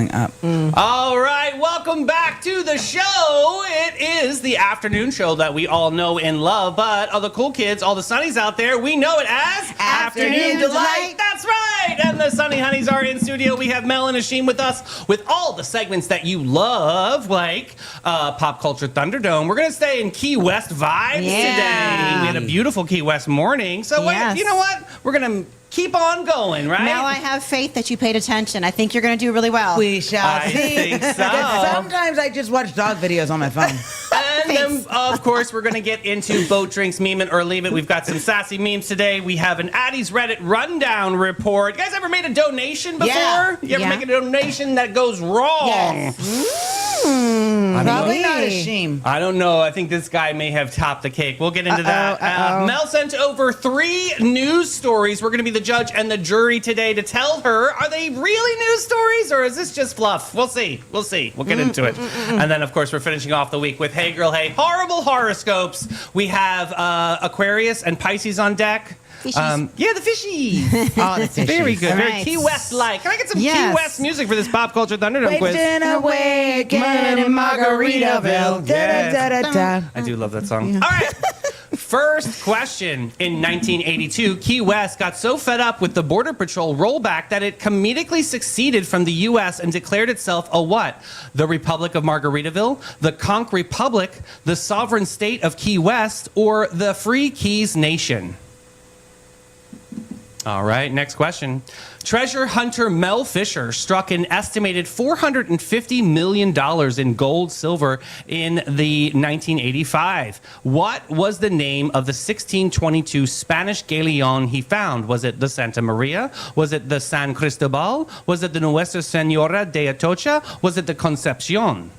going up. All right, welcome back to the show. It is the afternoon show that we all know and love, but all the cool kids, all the sunnies out there, we know it as Afternoon Delight. That's right. And the Sunny Honeys are in studio. We have Mel and Ashim with us with all the segments that you love, like Pop Culture Thunderdome. We're going to stay in Key West vibes today. We had a beautiful Key West morning. So you know what? We're going to keep on going, right? Now I have faith that you paid attention. I think you're going to do really well. We shall see. think so. Because sometimes I just watch dog videos on my phone. And then, of course, we're going to get into Boat Drinks, Meme It or Leave It. We've got some sassy memes today. We have an Addie's Reddit rundown report. You guys ever made a donation before? Yeah. You ever make a donation that goes wrong? Yes. Probably not a shame. I don't know. I think this guy may have topped the cake. We'll get into that. Mel sent over 3 news stories. We're going to be the judge and the jury today to tell her, are they really news stories or is this just fluff? We'll see. We'll get into it. And then, of course, we're finishing off the week with Hey Girl Hey, horrible horoscopes. We have Aquarius and Pisces on deck. Fishies. The fishies. Oh, the fishies. Very good. All Very right. Key West-like. Can I get some Key Yes. West music for this Pop Culture Thunderdome quiz? Wasting away again in Margaritaville. Da-da-da-da-da. I do love that song. All right. First question. In 1982, Key West got so fed up with the Border Patrol rollback that it comedically succeeded from the U.S. and declared itself a what? The Republic of Margaritaville, the Conch Republic, the Sovereign State of Key West, or the Free Keys Nation? All right, next question. Treasure hunter Mel Fisher struck an estimated $450 million in gold, silver in the 1985. What was the name of the 1622 Spanish galleon he found? Was it the Santa Maria? Was it the San Cristobal? Was it the Nuestra Senora de Atocha? Was it the Concepcion?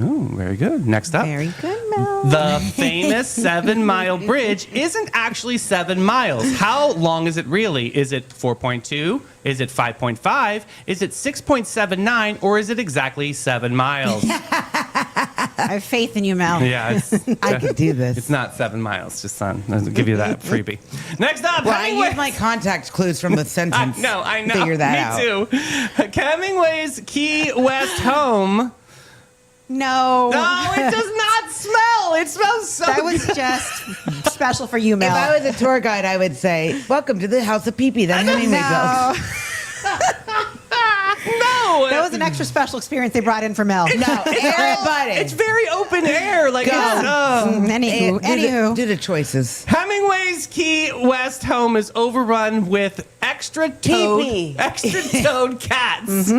Ooh, very good. Next up. Very good, Mel. The famous 7-mile bridge isn't actually 7 miles. How long is it really? Is it 4.2? Is it 5.5? Is it 6.79? Or is it exactly 7 miles? I have faith in you, Mel. Yeah, I could do this. it's not 7 miles. Just son, I'll give you that freebie. Next up, Well, I Hemingway. use my contact clues from the sentence. I know. Figure that out. Me too. Hemingway's Key West home. No. No, it does not smell. It smells so That was good. just special for you, Mel. If I was a tour guide, I would say, "Welcome to the House of Pee-Pee." That Hemingway built. No. That was an extra special experience they brought in for Mel. No, everybody. It's very open air. Like it's, Anywho. Do the choices. Hemingway's Key West home is overrun with Pee-pee. extra-toed cats.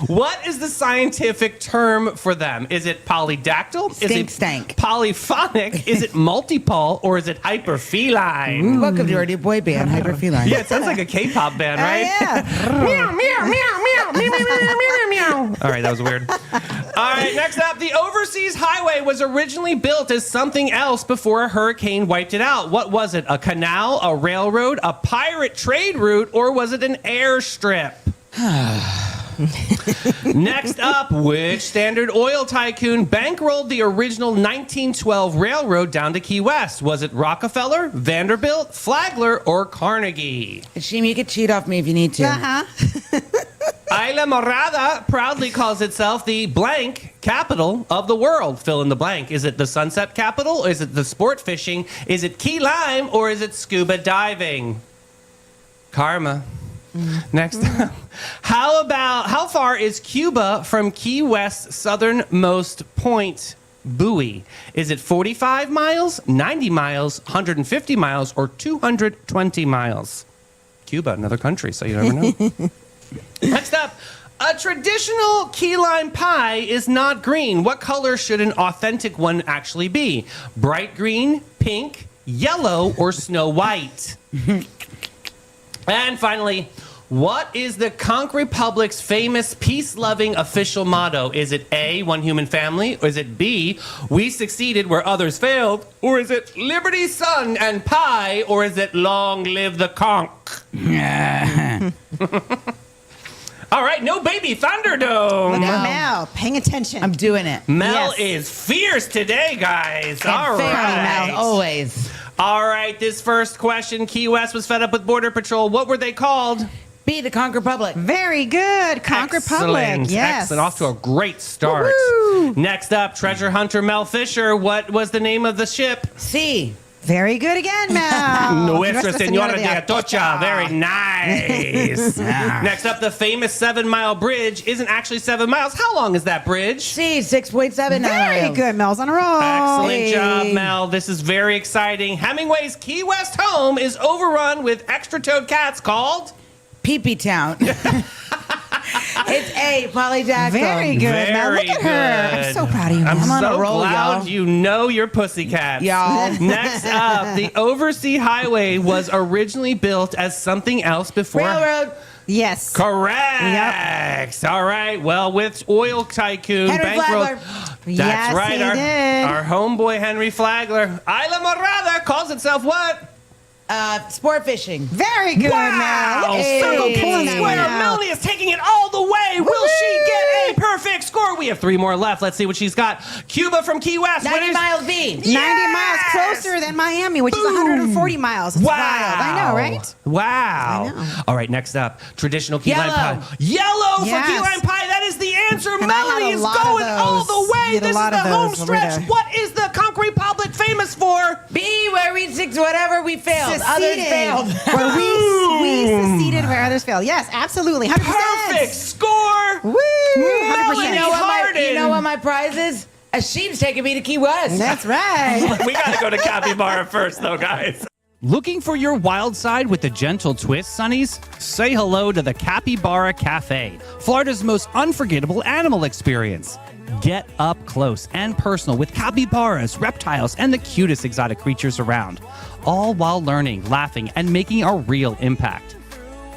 What is the scientific term for them? Is it polydactyl? Is it Stank. polyphonic? Is it multipole? Or is it hyperfeline? Welcome to our new boy band, Hyperfeline. Yeah, it sounds like a K-pop band, right? Yeah. Meow, meow, meow, meow, meow, meow, meow, meow, meow. All right, that was weird. All right, next up, the Overseas Highway was originally built as something else before a hurricane wiped it out. What was it? A canal, a railroad, a pirate trade route, or was it an airstrip? Next up, which Standard Oil tycoon bankrolled the original 1912 railroad down to Key West? Was it Rockefeller, Vanderbilt, Flagler, or Carnegie? Ashim, you could cheat off me if you need to. Uh-huh. Isla Morada proudly calls itself the blank capital of the world. Fill in the blank. Is it the sunset capital? Is it the sport fishing? Is it key lime? Or is it scuba diving? Karma. Next up. How far is Cuba from Key West's southernmost point, Buoy? Is it 45 miles, 90 miles, 150 miles, or 220 miles? Cuba, another country, so you never know. Next up, a traditional key lime pie is not green. What color should an authentic one actually be? Bright green, pink, yellow, or snow white? And finally, what is the Conch Republic's famous peace-loving official motto? Is it A, one human family? Or is it B, we succeeded where others failed? Or is it liberty, sun, and pie? Or is it long live the conch? All right, no baby Thunderdome. Look at Mel, paying attention. I'm doing it. Mel Yes. is fierce today, guys. And All fairly, right. Mel, always. All right, this first question, Key West was fed up with Border Patrol. What were they called? B, the Conquer Public. Very good. Conquer Public. Excellent. Yes. Excellent. Off to a great start. Woo-hoo. Next up, treasure hunter Mel Fisher. What was the name of the ship? C. Very good again, Mel. Nuestra Senora de Atocha. Very nice. Next up, the famous 7 Mile Bridge isn't actually 7 miles. How long is that bridge? C, 6.7 Very miles. good. Mel's on a roll. Excellent job, Hey. Mel. This is very exciting. Hemingway's Key West home is overrun with extra-toed cats called... Pee-pee Town. It's A, Polly Jackson. Very good, Mel. Look Very at her. I'm good. so proud of you, Mel. I'm on a so roll, glad y'all. you know your pussycats. Y'all. Next up, the Oversea Highway was originally built as something else before. Railroad. Yes. Correct. All right. Well, with oil tycoon Henry bankroll. Flagler. That's Yes, right. he our, did. our homeboy Henry Flagler. Isla Morada calls itself what? Sport fishing. Very good, Mel. Look at Hey. Circle Circle pulling K that Square. one out. Melanie is taking it all the way. Will she get a perfect score? We have 3 more left. Let's see what she's got. Cuba from Key West. 90 Winners- miles B. 90 Yes! miles closer than Miami, which is 140 miles. It's Wow. wild. I know, right? Wow. I know. All right, next up, traditional key Yellow. lime pie. Yellow for Yes. key lime pie. That is the answer. And I had Melanie a is lot of going all those. the way. You had a This is lot the of home those over stretch. there. What is the Conquer Republic famous for? B, where we six whatever we failed. Others Seceded. failed. Where we seceded where others failed. Yes, absolutely. 100%. Perfect score. Woo! Melanie 100%. Harden. You know what my prize is? A sheep's taking me to Key West. That's right. We got to go to Capybara first, though, guys. Looking for your wild side with a gentle twist, Sonnies? Say hello to the Capybara Cafe, Florida's most unforgettable animal experience. Get up close and personal with capybaras, reptiles, and the cutest exotic creatures around, all while learning, laughing, and making a real impact.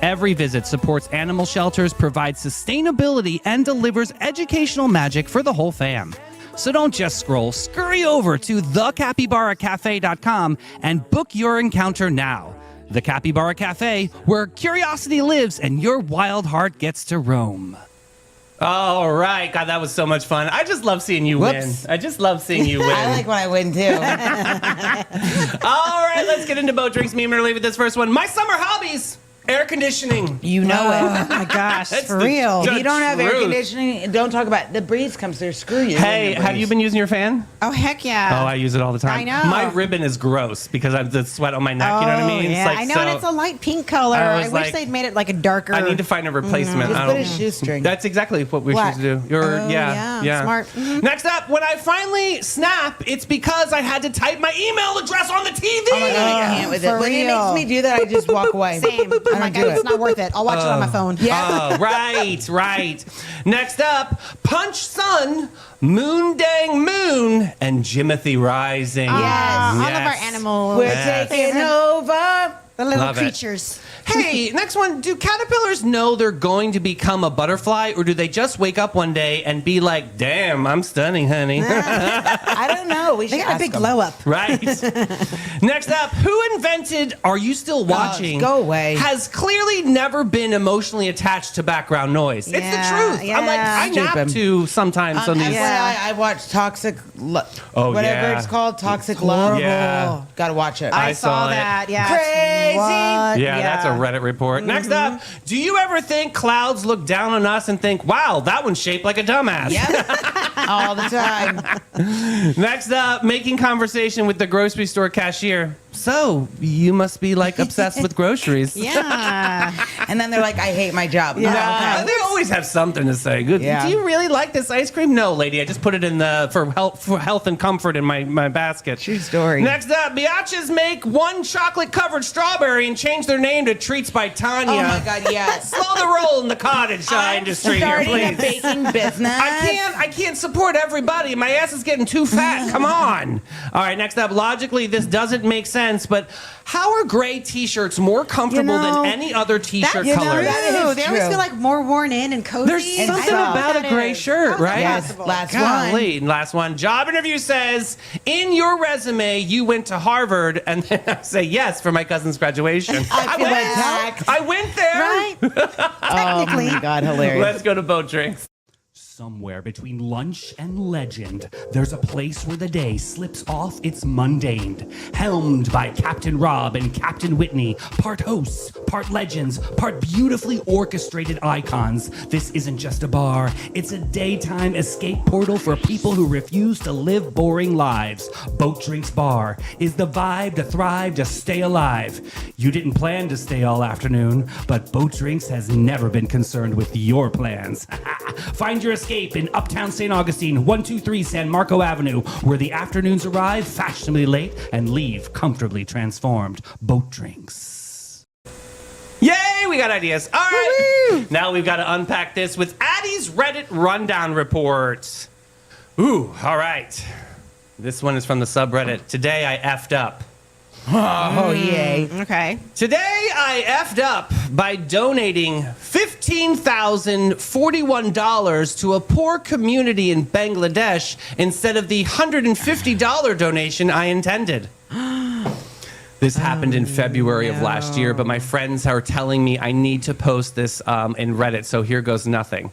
Every visit supports animal shelters, provides sustainability, and delivers educational magic for the whole fam. So don't just scroll, scurry over to thecapybaracafe.com and book your encounter now. The Capybara Cafe, where curiosity lives and your wild heart gets to roam. All right. God, that was so much fun. I just love seeing you Whoops. win. I just love seeing you win. I like when I win too. All right, let's get into boat drinks. Me and Mary with this first one. My summer hobbies. Air conditioning. You know it. Oh my gosh, That's for the real. judge. If you don't have air truth. conditioning, don't talk about it. The breeze comes through. Screw you. Hey, The have breeze. you been using your fan? Oh, heck yeah. Oh, I use it all the time. I know. My ribbon is gross because I have the sweat on my neck. You know what I mean? Oh, Yeah, I know, and it's a light pink color. I I, was wish like, they'd made it like a darker. I need to find a replacement. Just I put don't- a shoestring. That's exactly what we What? should do. You're, Oh, yeah, yeah, smart. Mhm. Next up, when I finally snap, it's because I had to type my email address on the TV. Oh my god, I can't with it. For When it real. makes me do that, I just walk away. Same. I I'm don't like, do it's it. not worth it. I'll watch it on my phone. Yeah. Oh, right. Next up, Punch Sun, Moon Dang Moon, and Jimothy Rising. All of Yes. our animals. We're Yes. taking over. The little Love it. creatures. Hey, next one. Do caterpillars know they're going to become a butterfly, or do they just wake up one day and be like, damn, I'm stunning, honey? I don't know. We should They got a ask big them. glow up. Right. Next up, who invented Are You Still Watching? go away. Has clearly never been emotionally attached to background noise. It's the Yeah, truth. I'm like, yeah. I nap Stupid. to sometimes on That's these. why Yeah. I watch Toxic, Oh, whatever yeah. it's called, Toxic Love. Yeah. Gotta watch it. I I saw saw it. that. Yeah. Crazy. What? Yeah, that's a Reddit report. Next up, do you ever think clouds look down on us and think, wow, that one's shaped like a dumbass? Yep. All the time. Next up, making conversation with the grocery store cashier. So, you must be like obsessed with groceries. Yeah. And then they're like, I hate my job. Yeah. Oh, Nah, okay. they always have something to say. Good. Yeah. Do you really like this ice cream? No, lady. I just put it in the for health and comfort in my basket. True story. Next up, Biatches make one chocolate covered strawberry and change their name to Treats by Tanya. Oh my God, yes. Slow the roll in the cottage industry here, Starting a please. baking business. I can't support everybody. My ass is getting too fat. Come on. All right, next up. Logically, this doesn't make sense, but how are gray t-shirts more comfortable You know, than any other t-shirt you know, color? that is True. They always true. feel like more worn in and cozy. There's And something soft. about a That gray is. shirt, How's that right? Yes, possible? last one. Golly, last one. Job interview says, in your resume, you went to Harvard, and then I say yes for my cousin's graduation. I feel went, attacked. I went there. Right? Oh Technically. my God, hilarious. Let's go to boat drinks. Somewhere between lunch and legend, there's a place where the day slips off its mundane. Helmed by Captain Rob and Captain Whitney, part hosts, part legends, part beautifully orchestrated icons. This isn't just a bar, it's a daytime escape portal for people who refuse to live boring lives. Boat Drinks Bar is the vibe to thrive, to stay alive. You didn't plan to stay all afternoon, but Boat Drinks has never been concerned with your plans. Find your escape in Uptown St. Augustine, 123 San Marco Avenue, where the afternoons arrive fashionably late and leave comfortably transformed. Boat Drinks. Yay, we got ideas. All right. Now we've got to unpack this with Addie's Reddit Rundown Report. Ooh, all right. This one is from the subreddit. Today I effed up. Oh, yay. Okay. Today I effed up by donating $15,041 to a poor community in Bangladesh instead of the $150 donation I intended. This happened in February of last year, but my friends are telling me I need to post this in Reddit, so here goes nothing.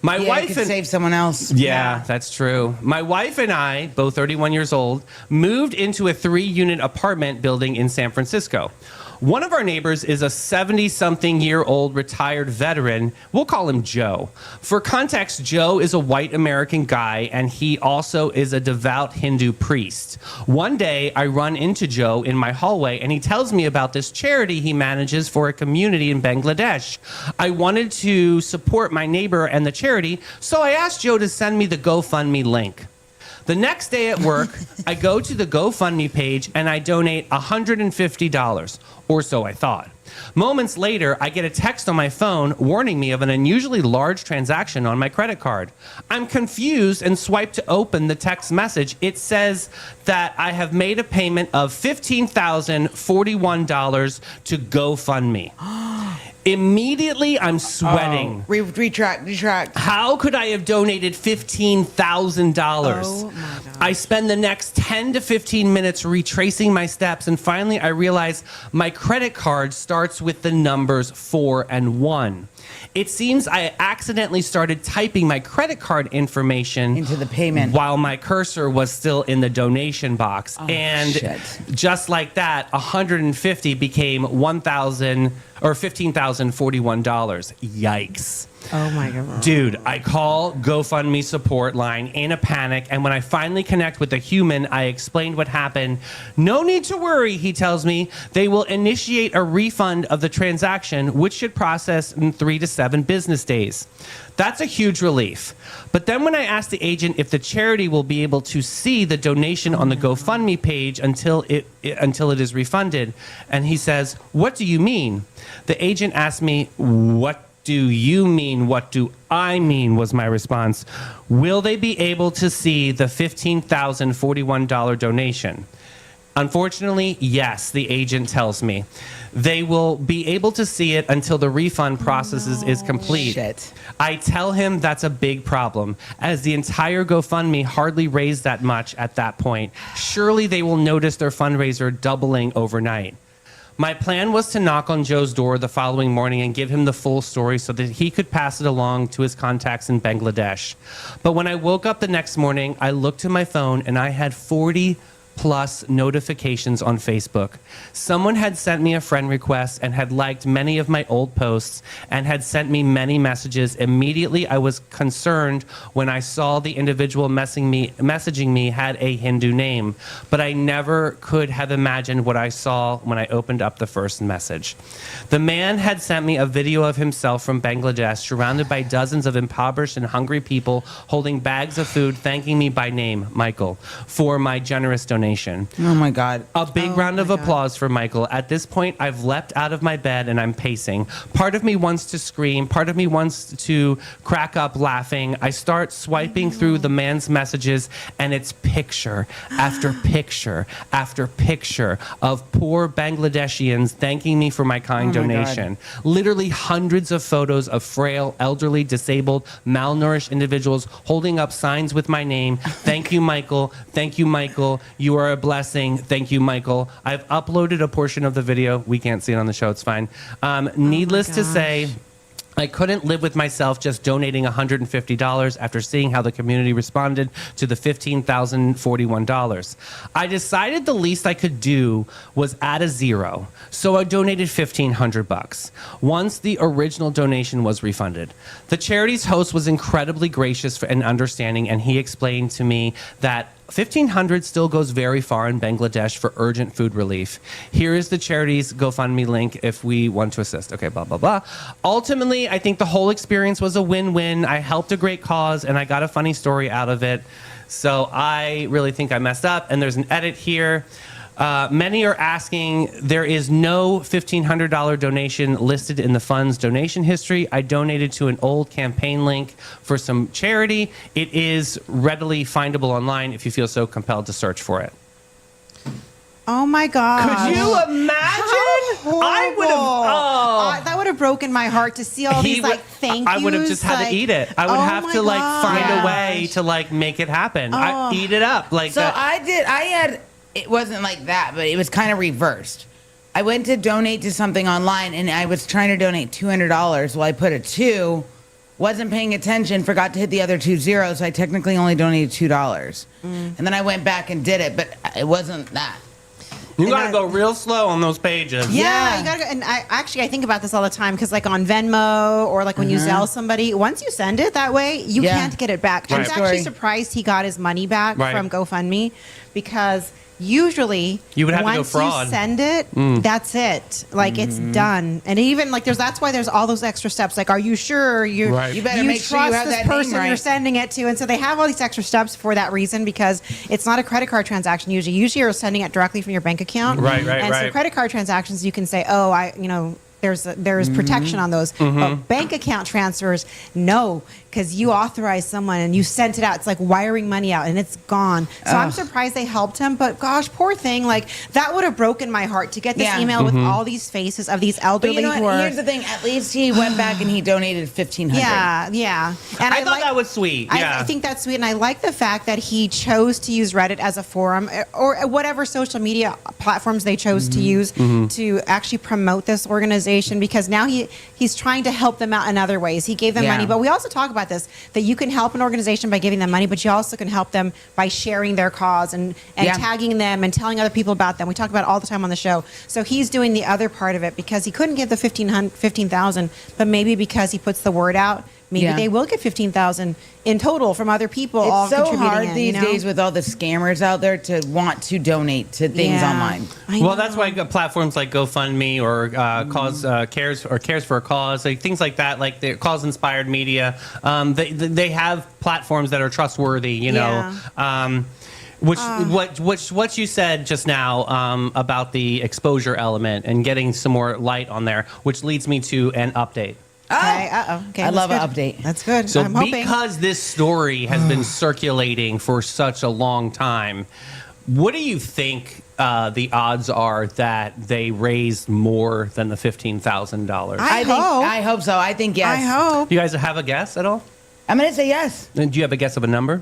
My wife could and save someone else. Yeah, that's true. My wife and I, both 31 years old, moved into a 3-unit apartment building in San Francisco. One of our neighbors is a 70-something-year-old retired veteran. We'll call him Joe. For context, Joe is a white American guy, and he also is a devout Hindu priest. One day, I run into Joe in my hallway, and he tells me about this charity he manages for a community in Bangladesh. I wanted to support my neighbor and the charity, so I asked Joe to send me the GoFundMe link. The next day at work, I go to the GoFundMe page and I donate $150, or so I thought. Moments later, I get a text on my phone warning me of an unusually large transaction on my credit card. I'm confused and swipe to open the text message. It says that I have made a payment of $15,041 to GoFundMe. Immediately, I'm sweating. Retract. How could I have donated $15,000? Oh, my God. I spend the next 10 to 15 minutes retracing my steps, and finally I realize my credit card starts with the numbers 4 and 1. It seems I accidentally started typing my credit card information Into the payment. while my cursor was still in the donation box. And shit. just like that, 150 became 1,000 or $15,041. Yikes. Oh my God. Dude, I call GoFundMe support line in a panic, and when I finally connect with a human, I explained what happened. No need to worry, he tells me. They will initiate a refund of the transaction, which should process in 3 to 7 business days. That's a huge relief. But then when I asked the agent if the charity will be able to see the donation on the GoFundMe page until it is refunded, and he says, "What do you mean?" The agent asked me, "What do you mean? What do I mean?" was my response. "Will they be able to see the $15,041 donation?" Unfortunately, yes, the agent tells me. They will be able to see it until the refund process is complete. Shit. I tell him that's a big problem, as the entire GoFundMe hardly raised that much at that point. Surely they will notice their fundraiser doubling overnight. My plan was to knock on Joe's door the following morning and give him the full story so that he could pass it along to his contacts in Bangladesh. But when I woke up the next morning, I looked at my phone and I had 40 plus notifications on Facebook. Someone had sent me a friend request and had liked many of my old posts and had sent me many messages. Immediately, I was concerned when I saw the individual messaging me had a Hindu name, but I never could have imagined what I saw when I opened up the first message. The man had sent me a video of himself from Bangladesh, surrounded by dozens of impoverished and hungry people holding bags of food, thanking me by name, Michael, for my generous donation. Oh, my God. A big round of applause for Michael. At this point, I've leapt out of my bed and I'm pacing. Part of me wants to scream. Part of me wants to crack up laughing. I start swiping through the man's messages, and it's picture after picture after picture of poor Bangladeshians thanking me for my kind donation. Literally hundreds of photos of frail, elderly, disabled, malnourished individuals holding up signs with my name. Thank you, Michael. Thank you, Michael. You are a blessing. Thank you, Michael. I've uploaded a portion of the video. We can't see it on the show. It's fine. Needless to say, I couldn't live with myself just donating $150 after seeing how the community responded to the $15,041. I decided the least I could do was add a zero, so I donated $1,500 once the original donation was refunded. The charity's host was incredibly gracious and understanding, and he explained to me that $1,500 still goes very far in Bangladesh for urgent food relief. Here is the charity's GoFundMe link if we want to assist. Okay, blah, blah, blah. Ultimately, I think the whole experience was a win-win. I helped a great cause, and I got a funny story out of it. So I really think I messed up, and there's an edit here. Many are asking, there is no $1,500 donation listed in the fund's donation history. I donated to an old campaign link for some charity. It is readily findable online if you feel so compelled to search for it. Oh my God. Could you imagine? I would have. That would have broken my heart to see all these like thank yous. I would have just had to eat it. I would have to like find a way to like make it happen. I eat it up like So that. I had, it wasn't like that, but it was kind of reversed. I went to donate to something online, and I was trying to donate $200. Well, I put a 2, wasn't paying attention, forgot to hit the other 2 zeros, so I technically only donated $2. And then I went back and did it, but it wasn't that. You gotta go real slow on those pages. Yeah, you gotta go. And I think about this all the time because, like, on Venmo or like when you Zelle somebody, once you send it that way, you can't get it back. I was actually surprised he got his money back from GoFundMe because usually you would have once to go fraud. You send it, that's it. Like it's done. And even like that's why there's all those extra steps. Like, are you sure you better make sure you have this that person name right. you're sending it to? And so they have all these extra steps for that reason because it's not a credit card transaction usually. Usually you're sending it directly from your bank account. And so credit card transactions you can say, there's protection on those. But bank account transfers, no, because you authorized someone and you sent it out. It's like wiring money out and it's gone. So I'm surprised they helped him. But gosh, poor thing. Like that would have broken my heart to get this email with all these faces of these elderly But you know who what? are. Here's the thing. At least he went back and he donated $1,500. Yeah. And I thought that was sweet. Yeah. I think that's sweet. And I like the fact that he chose to use Reddit as a forum or whatever social media platforms they chose to use to actually promote this organization because now he's trying to help them out in other ways. He gave them money. But we also talk about this, that you can help an organization by giving them money, but you also can help them by sharing their cause and tagging them and telling other people about them. We talk about it all the time on the show. So he's doing the other part of it because he couldn't give the 15,000, but maybe because he puts the word out, maybe they will get 15,000 in total from other people. It's all so contributing hard in, these days with all the scammers out there to want to donate to things online. Well, that's why platforms like GoFundMe or Cause Cares or Cares for a Cause, like things like that, like the Cause Inspired Media, they have platforms that are trustworthy. You know. What you said just now about the exposure element and getting some more light on there, which leads me to an update. Okay, I love an update. That's good. So I'm hoping. because this story has been circulating for such a long time, what do you think the odds are that they raised more than the $15,000? I hope so. I think yes. I hope. Do you guys have a guess at all? I'm going to say yes. And do you have a guess of a number?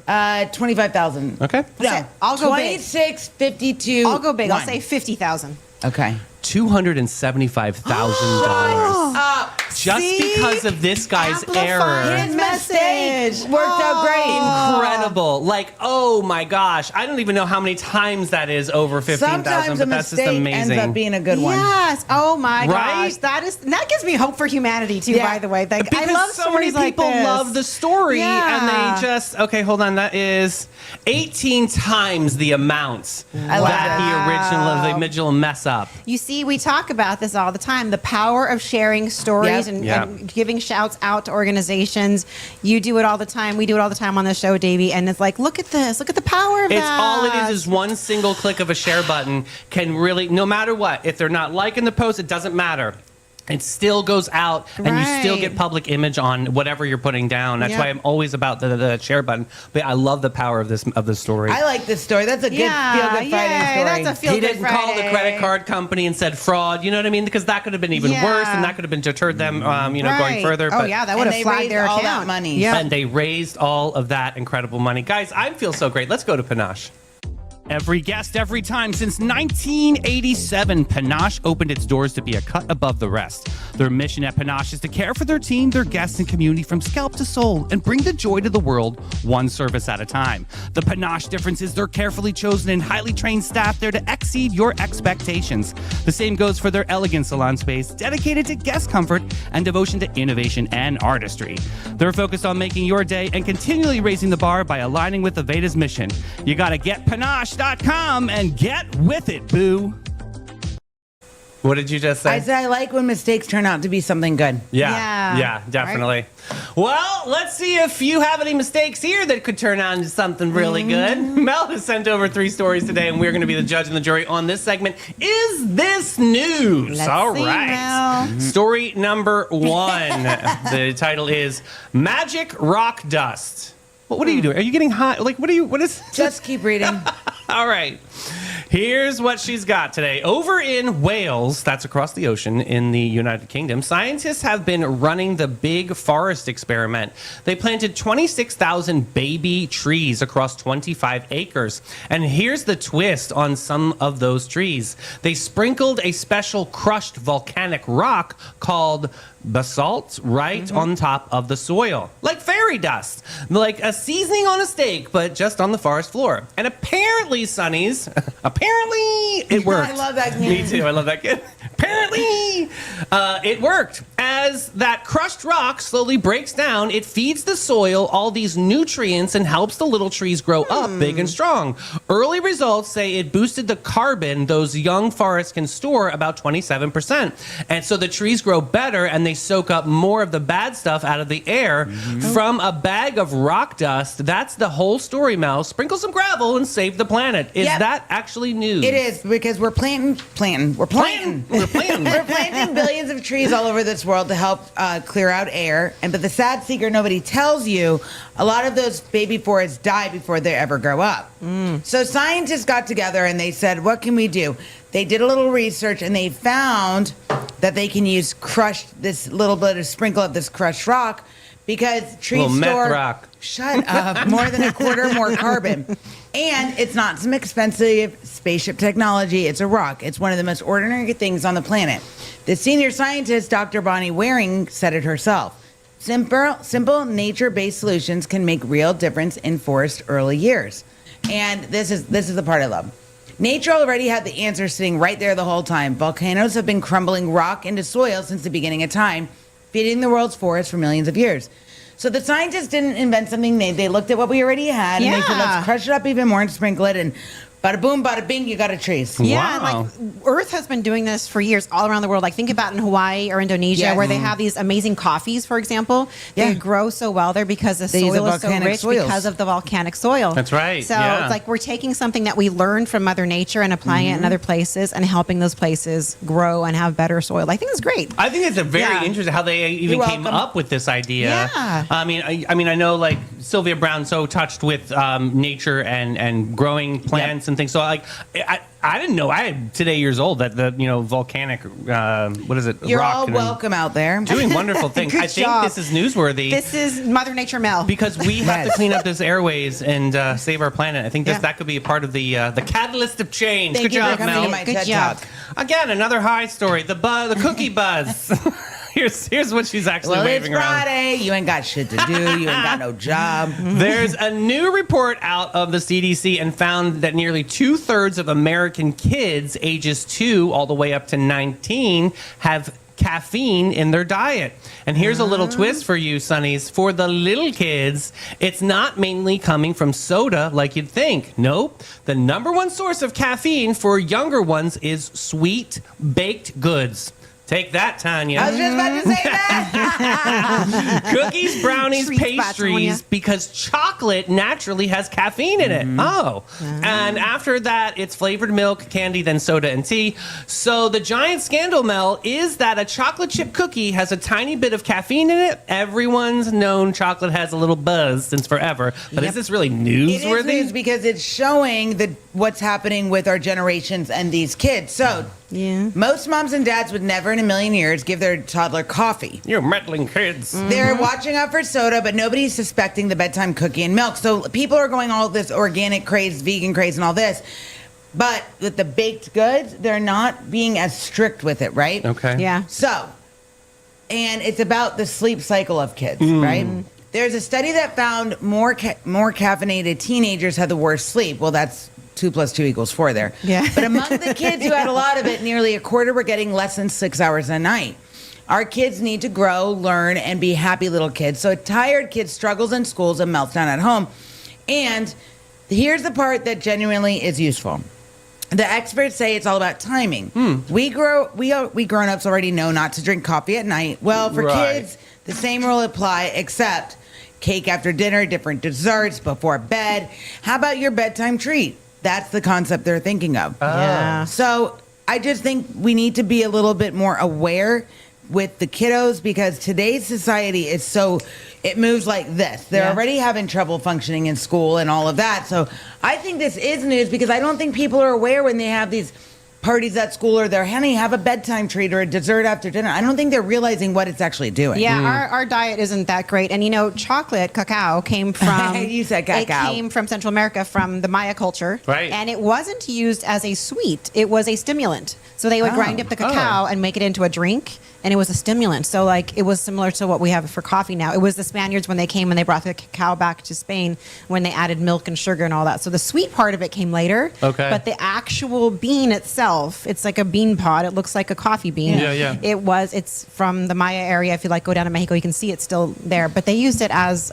25,000. Okay. No, I'll go big. 26.52. I'll go big. I'll 1. say 50,000. Okay. $275,000. Just because of this guy's error. His mistake worked out great. Incredible. Like, oh my gosh. I don't even know how many times that is over 15,000, Sometimes a but that's just mistake amazing. ends up being a good one. Yes. Oh my Right? gosh. That gives me hope for humanity too. Yeah. By the way, like, Because I love so many stories like people this. love the story Yeah. and they just, okay, hold on. That is 18 times the amount I love that the original mess up. You see, we talk about this all the time, the power of sharing stories and giving shouts out to organizations. You do it all the time. We do it all the time on the show, Davey. And it's like, look at this. Look at the power of that. All it is one single click of a share button can really, no matter what, if they're not liking the post, it doesn't matter. It still goes out, and you still get public image on whatever you're putting down. That's why I'm always about the share button. But I love the power of the story. I like this story. That's a good feel-good Friday story. That's a feel-good He didn't call the credit card company and said fraud. You know what I mean? Because that could have been even worse, and that could have been deterred them, going further. Oh, yeah, that would have flagged their all account. that money. Yeah. And they raised all of that incredible money. Guys, I feel so great. Let's go to Panache. Every guest, every time. Since 1987, Panache opened its doors to be a cut above the rest. Their mission at Panache is to care for their team, their guests, and community from scalp to soul and bring the joy to the world one service at a time. The Panache difference is their carefully chosen and highly trained staff there to exceed your expectations. The same goes for their elegant salon space, dedicated to guest comfort and devotion to innovation and artistry. They're focused on making your day and continually raising the bar by aligning with Aveda's mission. You gotta get Panache.com and get with it, boo. What did you just say? I said I like when mistakes turn out to be something good. Yeah, definitely. Well, let's see if you have any mistakes here that could turn out into something really good. Mel has sent over 3 stories today, and we're going to be the judge and the jury on this segment. Is this news? Let's All see, right. Mel. Story number 1. The title is Magic Rock Dust. What are you doing? Are you getting hot? Like, what is... Just keep reading. All right. Here's what she's got today. Over in Wales, that's across the ocean in the United Kingdom, scientists have been running the Big Forest experiment. They planted 26,000 baby trees across 25 acres. And here's the twist on some of those trees. They sprinkled a special crushed volcanic rock called basalt right on top of the soil, like fairy dust, like a seasoning on a steak, but just on the forest floor. And apparently, Sonnies, apparently it worked. I love that kid. Me too. I love that kid. Apparently, it worked. As that crushed rock slowly breaks down, it feeds the soil all these nutrients and helps the little trees grow up big and strong. Early results say it boosted the carbon those young forests can store about 27%. And so the trees grow better and they soak up more of the bad stuff out of the air from a bag of rock dust. That's the whole story, Mel. Sprinkle some gravel and save the planet. Is Yep. that actually news? It is, because we're planting. We're planting. We're planting billions of trees all over this world to help clear out air. But the sad secret nobody tells you, a lot of those baby forests die before they ever grow up. So scientists got together and they said, what can we do? They did a little research and they found that they can use this little bit of sprinkle of this crushed rock, because trees Little meth store rock. Shut up. More than a quarter more carbon. And it's not some expensive spaceship technology. It's a rock. It's one of the most ordinary things on the planet. The senior scientist, Dr. Bonnie Waring, said it herself. Simple nature-based solutions can make real difference in forest early years. And this is the part I love. Nature already had the answer sitting right there the whole time. Volcanoes have been crumbling rock into soil since the beginning of time, feeding the world's forests for millions of years. So the scientists didn't invent something. They looked at what we already had, and they said, let's crush it up even more and sprinkle it, and bada boom, bada bing, you got a trees. Yeah, Wow. like Earth has been doing this for years all around the world. Like think about in Hawaii or Indonesia, Yes. where they have these amazing coffees, for example. They Yeah. grow so well there because the They use the soil is so volcanic rich soils. because of the volcanic soil. That's right, So yeah. it's like we're taking something that we learned from Mother Nature and applying it in other places and helping those places grow and have better soil. I think it's great. I think it's a very Yeah. interesting how they even You're came welcome. up with this idea. Yeah. I mean, I know like Sylvia Brown so touched with nature and growing plants and things. So like, I didn't know. I am today years old that the volcanic what is it? You're rock all and welcome out there. doing wonderful things. Good I think job. this is newsworthy. This is Mother Nature Mel. because we have to Yes. clean up this airways and save our planet. I think Yeah. that could be a part of the catalyst of change. Thank Good you job, for coming Mel. to my Good TED job. Talk. Again, another high story. The cookie buzz. Here's what she's actually Well, it's waving around. Friday. You ain't got shit to do. You ain't got no job. There's a new report out of the CDC and found that nearly 2/3 of American kids ages 2 all the way up to 19 have caffeine in their diet. And here's a little twist for you, Sonnies. For the little kids, it's not mainly coming from soda like you'd think. Nope. The number one source of caffeine for younger ones is sweet baked goods. Take that, Tanya. I was just about to say that. Cookies, brownies, Treats, Batonia. pastries, because chocolate naturally has caffeine in it. Oh. And after that, it's flavored milk, candy, then soda and tea. So the giant scandal, Mel, is that a chocolate chip cookie has a tiny bit of caffeine in it. Everyone's known chocolate has a little buzz since forever. But is this really It newsworthy? is news because it's showing what's happening with our generations and these kids. So Yeah. Most moms and dads would never in a million years give their toddler coffee. You meddling kids. They're watching out for soda, but nobody's suspecting the bedtime cookie and milk. So people are going all this organic craze, vegan craze, and all this. But with the baked goods, they're not being as strict with it, right? Okay. Yeah. So, and it's about the sleep cycle of kids, right? There's a study that found more caffeinated teenagers had the worst sleep. Well, that's 2 + 2 = 4 there. Yeah. But among the kids who had a lot of it, nearly a quarter were getting less than 6 hours a night. Our kids need to grow, learn, and be happy little kids. So a tired kid struggles in schools and melts down at home. And here's the part that genuinely is useful. The experts say it's all about timing. We grown-ups already know not to drink coffee at night. Well, for Right. kids, the same rule apply, except cake after dinner, different desserts before bed. How about your bedtime treat? That's the concept they're thinking of. Yeah. So I just think we need to be a little bit more aware with the kiddos because today's society is so, it moves like this. They're Yeah. already having trouble functioning in school and all of that. So I think this is news because I don't think people are aware when they have these parties at school or they're, honey, have a bedtime treat or a dessert after dinner. I don't think they're realizing what it's actually doing. Yeah, our diet isn't that great. And, you know, chocolate, cacao, came from... You said cacao. It came from Central America, from the Maya culture. Right. And it wasn't used as a sweet. It was a stimulant. So they would grind up the cacao and make it into a drink, and it was a stimulant. So, like, it was similar to what we have for coffee now. It was the Spaniards when they came and they brought the cacao back to Spain when they added milk and sugar and all that. So the sweet part of it came later. Okay. But the actual bean itself, it's like a bean pod. It looks like a coffee bean. Yeah. It's from the Maya area. If you like go down to Mexico, you can see it's still there. But they used it as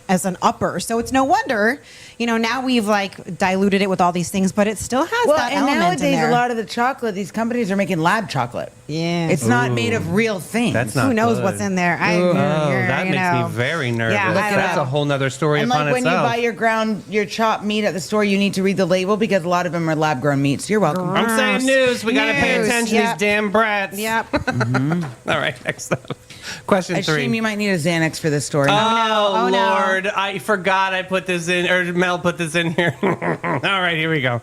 as an upper. So it's no wonder, you know, now we've like diluted it with all these things, but it still has Well, that and element in nowadays there. a lot of the chocolate, these companies are making lab chocolate. Yeah. It's not made of real things. That's not Who knows good. what's in there? That you makes know. me very nervous. Yeah, I That's know. a whole nother story And upon like when itself. you buy your chopped meat at the store, you need to read the label because a lot of them are lab grown meats. You're welcome. I'm saying news. We got to pay News, attention yep. to these damn brats. Yep. All right, next up. Question I 3. assume you might need a Xanax for this story. Oh, Oh, no. Lord. I forgot I put this in, or Mel put this in here. All right, here we go.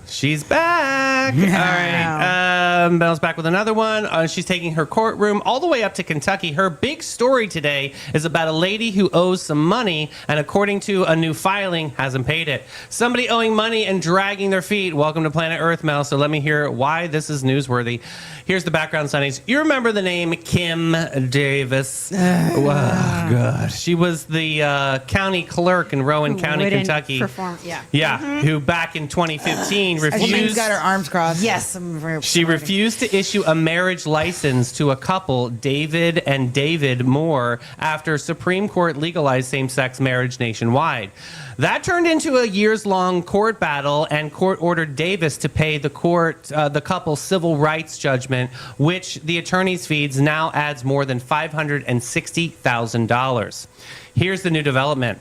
She's back. All right. Belle's back with another one. She's taking her courtroom all the way up to Kentucky. Her big story today is about a lady who owes some money and, according to a new filing, hasn't paid it. Somebody owing money and dragging their feet. Welcome to Planet Earth, Mel. So let me hear why this is newsworthy. Here's the background, Sonnies. You remember the name Kim Davis? Oh, God. She was the county clerk in Rowan County, Wouldn't Kentucky. perform- yeah. Yeah, who back in 2015 She's refused. got her arms crossed. Yes. I'm very She refused to issue a marriage license to a couple, David and David Moore, after Supreme Court legalized same-sex marriage nationwide. That turned into a years-long court battle, and court ordered Davis to pay the couple's civil rights judgment, which the attorney's fees now adds more than $560,000. Here's the new development.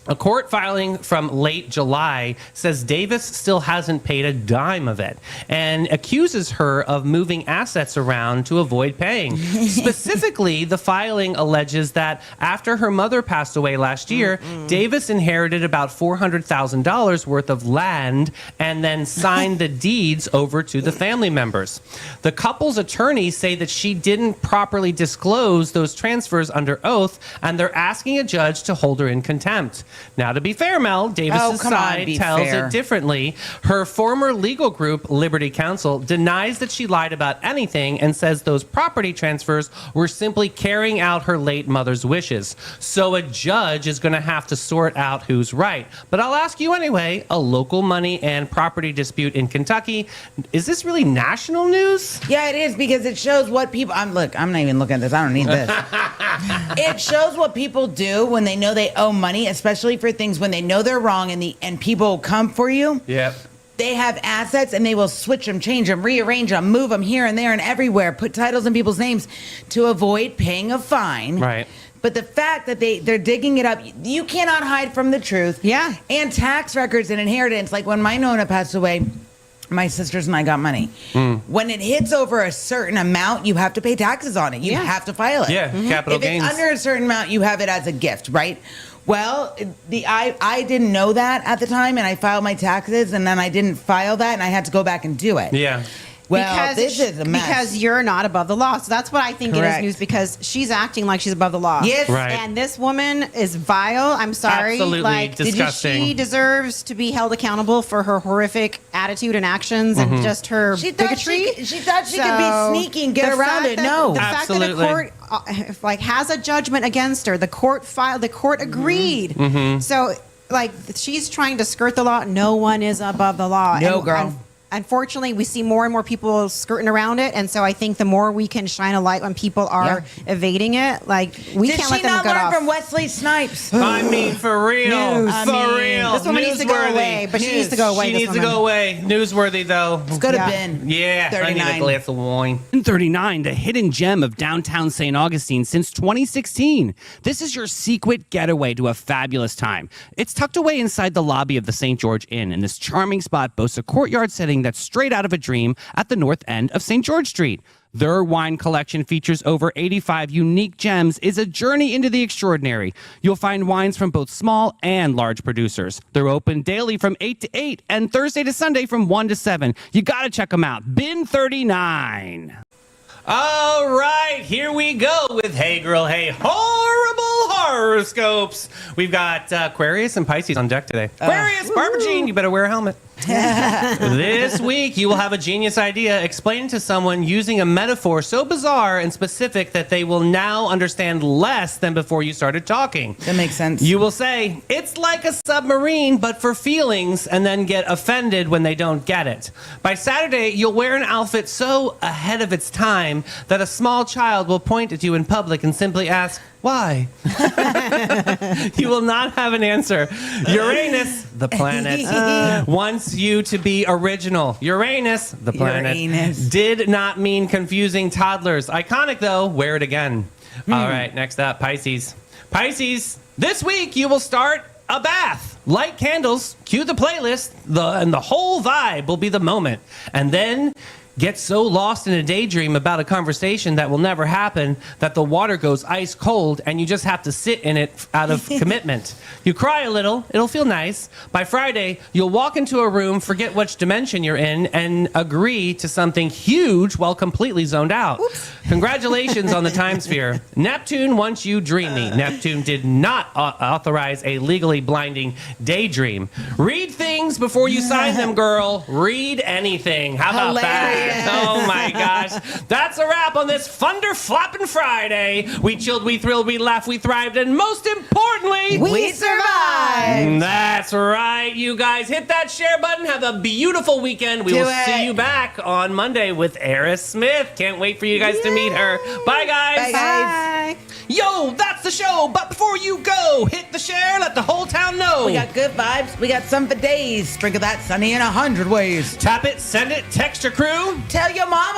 A court filing from late July says Davis still hasn't paid a dime of it and accuses her of moving assets around to avoid paying. Specifically, the filing alleges that after her mother passed away last year, Davis inherited about $400,000 worth of land and then signed the deeds over to the family members. The couple's attorneys say that she didn't properly disclose those transfers under oath, and they're asking a judge to hold her in contempt. Now, to be fair, Mel, Davis's come on, side be tells fair. it differently. Her former legal group, Liberty Counsel, denies that she lied about anything and says those property transfers were simply carrying out her late mother's wishes. So a judge is going to have to sort out who's right. But I'll ask you anyway, a local money and property dispute in Kentucky, is this really national news? Yeah, it is because it shows what people. I'm not even looking at this. I don't need this. It shows what people do when they know they owe money, especially for things when they know they're wrong and people come for you. Yep. They have assets and they will switch them, change them, rearrange them, move them here and there and everywhere, put titles in people's names to avoid paying a fine. Right. But the fact that they're digging it up, you cannot hide from the truth. Yeah. And tax records and inheritance, like when my Nona passed away, my sisters and I got money. When it hits over a certain amount, you have to pay taxes on it. You Yeah. have to file it. Yeah, capital If gains. it's under a certain amount, you have it as a gift, right? Well, I didn't know that at the time, and I filed my taxes, and then I didn't file that, and I had to go back and do it. Yeah. Well, this is a mess. Because you're not above the law. So that's what I think it Correct. is news, because she's acting like she's above the law. Yes. Right. And this woman is vile. I'm sorry. Absolutely like, disgusting. She deserves to be held accountable for her horrific attitude and actions and just her She thought bigotry. she thought she could be sneaky and get the around fact it. that- No. the fact that Absolutely. a court has a judgment against her. The court filed. The court agreed. So like she's trying to skirt the law. No one is above the law. No, girl. Unfortunately, we see more and more people skirting around it, and so I think the more we can shine a light when people are evading it, like we Did can't she let them not get learn off. from Wesley Snipes? I mean, for real. News. For I mean, real. this woman needs to go Newsworthy. away, but she needs to go away. She this needs to woman. go away. Newsworthy, though. Could have Yeah. been. Yeah, I need a 39. glass of wine. 39, the hidden gem of downtown St. Augustine since 2016. This is your secret getaway to a fabulous time. It's tucked away inside the lobby of the St. George Inn, and this charming spot boasts a courtyard setting that's straight out of a dream at the north end of St. George Street. Their wine collection features over 85 unique gems, is a journey into the extraordinary. You'll find wines from both small and large producers. They're open daily from 8 to 8 and Thursday to Sunday from 1 to 7. You got to check them out. Bin 39. All right, here we go with Hey Girl, Hey Horrible Horoscopes. We've got Aquarius and Pisces on deck today. Aquarius, Barbara Jean, you better wear a helmet. This week, you will have a genius idea. Explain to someone using a metaphor so bizarre and specific that they will now understand less than before you started talking. That makes sense. You will say, it's like a submarine, but for feelings, and then get offended when they don't get it. By Saturday, you'll wear an outfit so ahead of its time that a small child will point at you in public and simply ask, why? You will not have an answer. Uranus, the planet, wants you to be original. Uranus, the planet, Uranus. did not mean confusing toddlers. Iconic, though. Wear it again. All right, next up, Pisces. Pisces, this week you will start a bath. Light candles, cue the playlist, and the whole vibe will be the moment. And then get so lost in a daydream about a conversation that will never happen that the water goes ice cold and you just have to sit in it out of commitment. You cry a little, it'll feel nice. By Friday, you'll walk into a room, forget which dimension you're in, and agree to something huge while completely zoned out. Congratulations on the time sphere. Neptune wants you dreamy. Neptune did not authorize a legally blinding daydream. Read things before you sign them, girl. Read anything. How about that? Oh my gosh. That's a wrap on this Thunder Floppin' Friday. We chilled, we thrilled, we laughed, we thrived, and most importantly, We survived. that's right, you guys. Hit that share button. Have a beautiful weekend. We Do will it. see you back on Monday with Eris Smith. Can't wait for you guys to meet her. Bye, guys. Bye, guys. Bye. Yo, that's the show. But before you go, hit the share. Let the whole town know. We got good vibes. We got some for days. Sprinkle that sunny in 100 ways. Tap it, send it, text your crew. Tell your mama.